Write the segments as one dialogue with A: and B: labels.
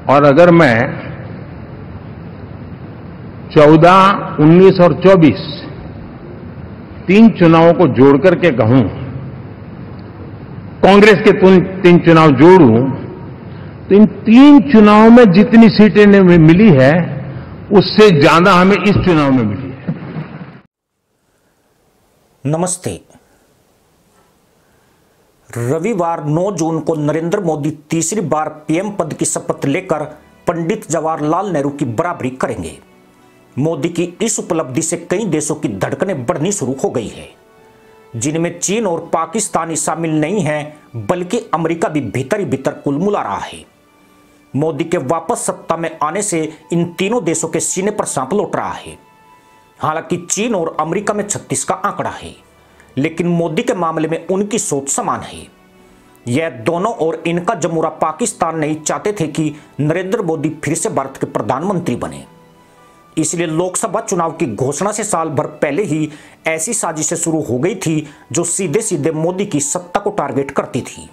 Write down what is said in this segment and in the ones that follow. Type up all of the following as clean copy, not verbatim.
A: और अगर मैं 14, 19 और 24 तीन चुनावों को जोड़ करके कहूं, कांग्रेस के तीन चुनाव जोड़ूं, तो इन तीन चुनावों में जितनी सीटें मिली है उससे ज्यादा हमें इस चुनाव में मिली है।
B: नमस्ते। रविवार 9 जून को नरेंद्र मोदी तीसरी बार पीएम पद की शपथ लेकर पंडित जवाहरलाल नेहरू की बराबरी करेंगे। मोदी की इस उपलब्धि से कई देशों की धड़कनें बढ़नी शुरू हो गई है, जिनमें चीन और पाकिस्तान ही शामिल नहीं हैं, बल्कि अमेरिका भी भीतर ही भीतर कुलमुला रहा है। मोदी के वापस सत्ता में आने से इन तीनों देशों के सीने पर सांप लौट रहा है। हालांकि चीन और अमेरिका में 36 का आंकड़ा है, लेकिन मोदी के मामले में उनकी सोच समान है। यह दोनों और इनका जमूरा पाकिस्तान नहीं चाहते थे कि नरेंद्र मोदी फिर से भारत के प्रधानमंत्री बने। इसलिए लोकसभा चुनाव की घोषणा से साल भर पहले ही ऐसी साजिशें शुरू हो गई थी जो सीधे सीधे मोदी की सत्ता को टारगेट करती थी।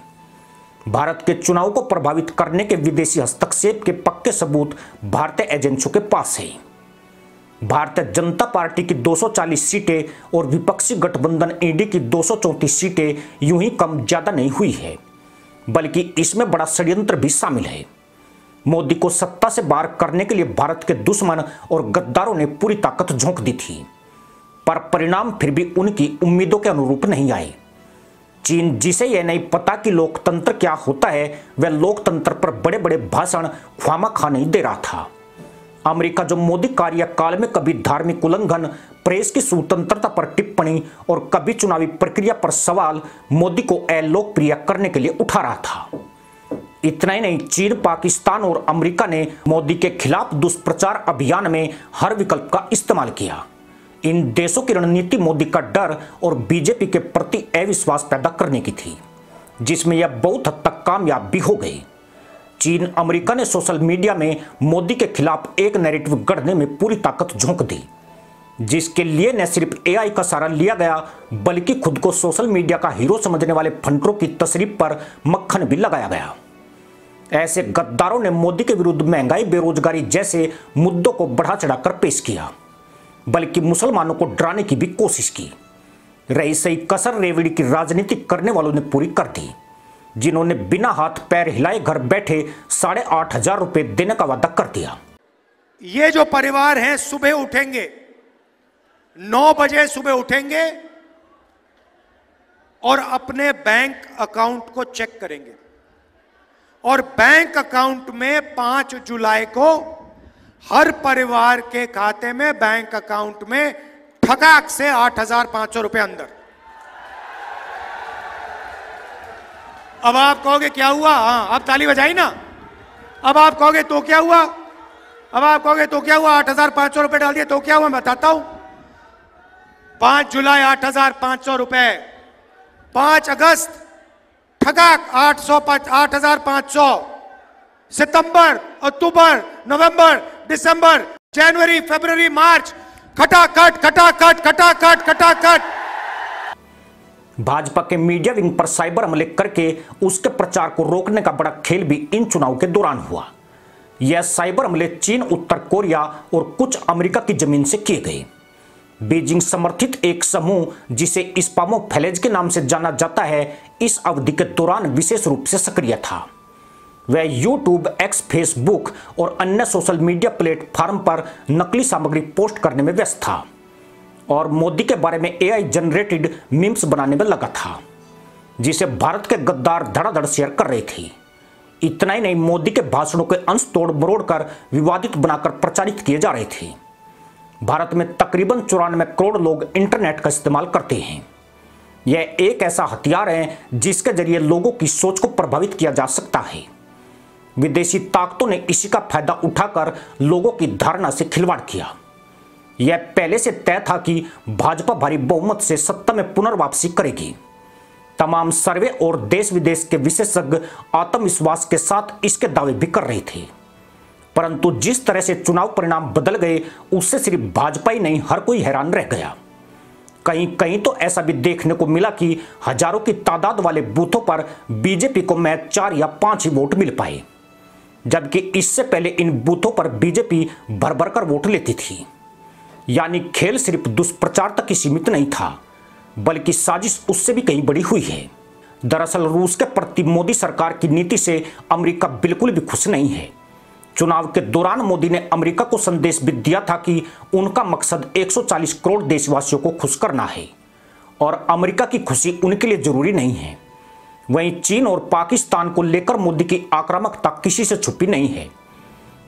B: भारत के चुनाव को प्रभावित करने के विदेशी हस्तक्षेप के पक्के सबूत भारतीय एजेंसियों के पास है। भारतीय जनता पार्टी की 240 सीटें और विपक्षी गठबंधन इंडी की 234 सीटें यूं ही कम ज्यादा नहीं हुई है, बल्कि इसमें बड़ा षड्यंत्र भी शामिल है। मोदी को सत्ता से बाहर करने के लिए भारत के दुश्मन और गद्दारों ने पूरी ताकत झोंक दी थी, पर परिणाम फिर भी उनकी उम्मीदों के अनुरूप नहीं आए। चीन, जिसे यह नहीं पता कि लोकतंत्र क्या होता है, वह लोकतंत्र पर बड़े बड़े भाषण ख्वामखा नहीं दे रहा था। अमेरिका, जो मोदी कार्यकाल में कभी धार्मिक उल्लंघन, प्रेस की स्वतंत्रता पर टिप्पणी और कभी चुनावी प्रक्रिया पर सवाल मोदी को अलोकप्रिय करने के लिए उठा रहा था। इतना ही नहीं, चीन, पाकिस्तान और अमेरिका ने मोदी के खिलाफ दुष्प्रचार अभियान में हर विकल्प का इस्तेमाल किया। इन देशों की रणनीति मोदी का डर और बीजेपी के प्रति अविश्वास पैदा करने की थी, जिसमें यह बहुत हद तक कामयाब भी हो गई। चीन, अमेरिका ने सोशल मीडिया में मोदी के खिलाफ एक नैरेटिव गढ़ने में पूरी ताकत झोंक दी, जिसके लिए न सिर्फ एआई का सहारा लिया गया, बल्कि खुद को सोशल मीडिया का हीरो समझने वाले फंडरों की तशरीफ पर मक्खन भी लगाया गया। ऐसे गद्दारों ने मोदी के विरुद्ध महंगाई, बेरोजगारी जैसे मुद्दों को बढ़ा चढ़ाकर पेश किया, बल्कि मुसलमानों को डराने की भी कोशिश की। रही सही कसर रेवड़ी की राजनीति करने वालों ने पूरी कर दी, जिन्होंने बिना हाथ पैर हिलाए घर बैठे 8,500 रुपए देने का वादा कर दिया।
C: ये जो परिवार हैं, सुबह उठेंगे, 9 बजे सुबह उठेंगे और अपने बैंक अकाउंट को चेक करेंगे, और बैंक अकाउंट में 5 जुलाई को हर परिवार के खाते में, बैंक अकाउंट में ठगाक से 8,500 रुपए अंदर। अब आप कहोगे क्या हुआ? हाँ, आप ताली बजाई ना। अब आप कहोगे तो क्या हुआ? अब आप कहोगे तो क्या हुआ? 8,500 रुपए डाल दिए तो क्या हुआ? मैं बताता हूं। 5 जुलाई 8,500 रुपए, 5 अगस्त ठगाक 8,500, सितंबर, अक्टूबर, नवंबर, दिसंबर, जनवरी, फरवरी, मार्च, खटाखट खटाखट खटाखट खटाखट।
B: भाजपा के मीडिया विंग पर साइबर हमले करके उसके प्रचार को रोकने का बड़ा खेल भी इन चुनाव के दौरान हुआ। यह साइबर हमले चीन, उत्तर कोरिया और कुछ अमेरिका की जमीन से किए गए। बीजिंग समर्थित एक समूह, जिसे इस्पामो फैलेज के नाम से जाना जाता है, इस अवधि के दौरान विशेष रूप से सक्रिय था। वह यूट्यूब, एक्स, फेसबुक और अन्य सोशल मीडिया प्लेटफॉर्म पर नकली सामग्री पोस्ट करने में व्यस्त था और मोदी के बारे में एआई जनरेटेड मीम्स बनाने में लगा था, जिसे भारत के गद्दार धड़ाधड़ शेयर कर रहे थे। इतना ही नहीं, मोदी के भाषणों के अंश तोड़ मरोड़ कर विवादित बनाकर प्रचारित किए जा रहे थे। भारत में तकरीबन 94 करोड़ लोग इंटरनेट का इस्तेमाल करते हैं। यह एक ऐसा हथियार है जिसके जरिए लोगों की सोच को प्रभावित किया जा सकता है। विदेशी ताकतों ने इसी का फायदा उठाकर लोगों की धारणा से खिलवाड़ किया। यह पहले से तय था कि भाजपा भारी बहुमत से सत्ता में पुनर्वापसी करेगी। तमाम सर्वे और देश विदेश के विशेषज्ञ आत्मविश्वास के साथ इसके दावे भी कर रहे थे, परंतु जिस तरह से चुनाव परिणाम बदल गए उससे सिर्फ भाजपा ही नहीं, हर कोई हैरान रह गया। कहीं कहीं तो ऐसा भी देखने को मिला कि हजारों की तादाद वाले बूथों पर बीजेपी को महज 4 या 5 ही वोट मिल पाए। जबकि इससे पहले इन बूथों पर बीजेपी भर भर कर वोट लेती थी। यानी खेल सिर्फ दुष्प्रचार तक ही सीमित नहीं था, बल्कि साजिश उससे भी कहीं बड़ी हुई है। दरअसल रूस के प्रति मोदी सरकार की नीति से अमेरिका बिल्कुल भी खुश नहीं है। चुनाव के दौरान मोदी ने अमेरिका को संदेश भी दिया था कि उनका मकसद 140 करोड़ देशवासियों को खुश करना है और अमेरिका की खुशी उनके लिए जरूरी नहीं है। वहीं चीन और पाकिस्तान को लेकर मोदी की आक्रामकता किसी से छुपी नहीं है।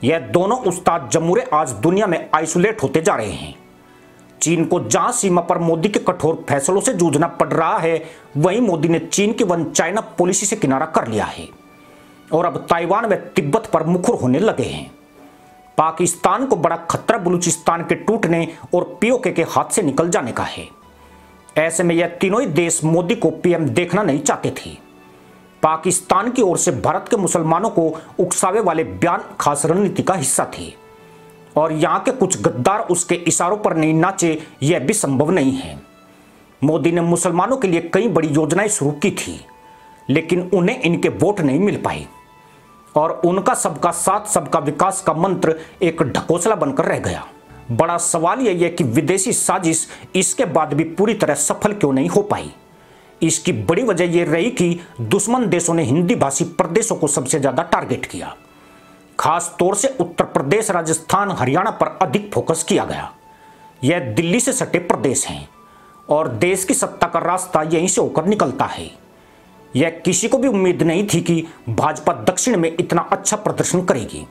B: यह दोनों उस्ताद जमूरे आज दुनिया में आइसोलेट होते जा रहे हैं। चीन को जहां सीमा पर मोदी के कठोर फैसलों से जूझना पड़ रहा है, वहीं मोदी ने चीन की वन चाइना पॉलिसी से किनारा कर लिया है और अब ताइवान व तिब्बत पर मुखर होने लगे हैं। पाकिस्तान को बड़ा खतरा बलूचिस्तान के टूटने और पीओके के हाथ से निकल जाने का है। ऐसे में यह तीनों ही देश मोदी को पीएम देखना नहीं चाहते थे। पाकिस्तान की ओर से भारत के मुसलमानों को उकसावे वाले बयान खास रणनीति का हिस्सा थे और यहाँ के कुछ गद्दार उसके इशारों पर नहीं नाचे, यह भी संभव नहीं है। मोदी ने मुसलमानों के लिए कई बड़ी योजनाएं शुरू की थी, लेकिन उन्हें इनके वोट नहीं मिल पाए और उनका सबका साथ सबका विकास का मंत्र एक ढकोसला बनकर रह गया। बड़ा सवाल यह है कि विदेशी साजिश इसके बाद भी पूरी तरह सफल क्यों नहीं हो पाई। इसकी बड़ी वजह यह रही कि दुश्मन देशों ने हिंदी भाषी प्रदेशों को सबसे ज्यादा टारगेट किया। खास तौर से उत्तर प्रदेश, राजस्थान, हरियाणा पर अधिक फोकस किया गया। यह दिल्ली से सटे प्रदेश हैं और देश की सत्ता का रास्ता यहीं से होकर निकलता है। यह किसी को भी उम्मीद नहीं थी कि भाजपा दक्षिण में इतना अच्छा प्रदर्शन करेगी।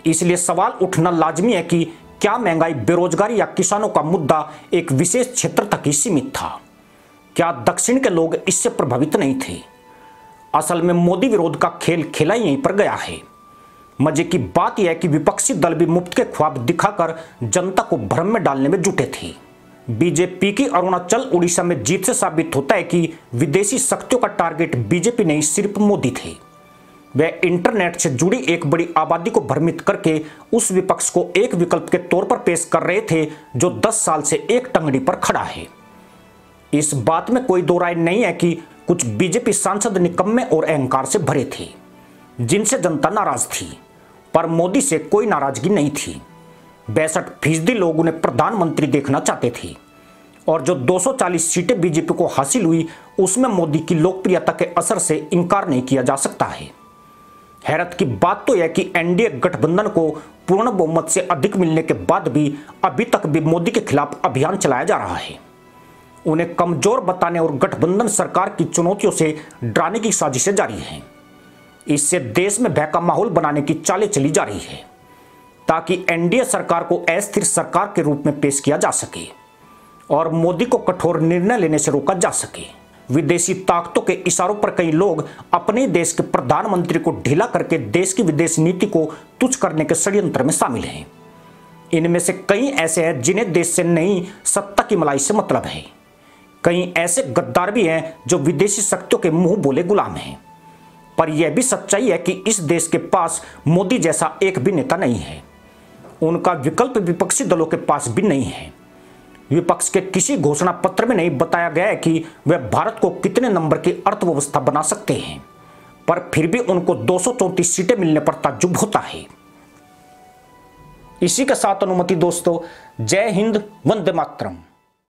B: इसलिए सवाल उठना लाजमी है कि क्या महंगाई, बेरोजगारी या किसानों का मुद्दा एक विशेष क्षेत्र तक ही सीमित था? क्या दक्षिण के लोग इससे प्रभावित नहीं थे? असल में मोदी विरोध का खेल खेला यहीं पर गया है। मजे की बात यह है कि विपक्षी दल भी मुफ्त के ख्वाब दिखाकर जनता को भ्रम में डालने में जुटे थे। बीजेपी की अरुणाचल, उड़ीसा में जीत से साबित होता है कि विदेशी शक्तियों का टारगेट बीजेपी नहीं, सिर्फ मोदी थे। वे इंटरनेट से जुड़ी एक बड़ी आबादी को भ्रमित करके उस विपक्ष को एक विकल्प के तौर पर पेश कर रहे थे जो 10 साल से एक टंगड़ी पर खड़ा है। इस बात में कोई दो राय नहीं है कि कुछ बीजेपी सांसद निकम्मे और अहंकार से भरे थे, जिनसे जनता नाराज थी, पर मोदी से कोई नाराजगी नहीं थी। 62% लोग उन्हें प्रधानमंत्री देखना चाहते थे और जो 240 सीटें बीजेपी को हासिल हुई, उसमें मोदी की लोकप्रियता के असर से इनकार नहीं किया जा सकता है। हैरत की बात तो यह कि एनडीए गठबंधन को पूर्ण बहुमत से अधिक मिलने के बाद भी अभी तक भी मोदी के खिलाफ अभियान चलाया जा रहा है। उन्हें कमजोर बताने और गठबंधन सरकार की चुनौतियों से डराने की साजिशें जारी हैं। इससे देश में भय का माहौल बनाने की चालें चली जा रही है ताकि एनडीए सरकार को अस्थिर सरकार के रूप में पेश किया जा सके और मोदी को कठोर निर्णय लेने से रोका जा सके। विदेशी ताकतों के इशारों पर कई लोग अपने देश के प्रधानमंत्री को ढीला करके देश की विदेश नीति को तुच्छ करने के षड्यंत्र में शामिल हैं। इनमें से कई ऐसे हैं जिन्हें देश से नहीं, सत्ता की मलाई से मतलब है। कई ऐसे गद्दार भी हैं जो विदेशी शक्तियों के मुंह बोले गुलाम हैं। पर यह भी सच्चाई है कि इस देश के पास मोदी जैसा एक भी नेता नहीं है। उनका विकल्प विपक्षी दलों के पास भी नहीं है। विपक्ष के किसी घोषणा पत्र में नहीं बताया गया है कि वे भारत को कितने नंबर की अर्थव्यवस्था बना सकते हैं, पर फिर भी उनको 234 सीटें मिलने पर ताज्जुब होता है। इसी के साथ अनुमति दोस्तों, जय हिंद, वंदे मातरम।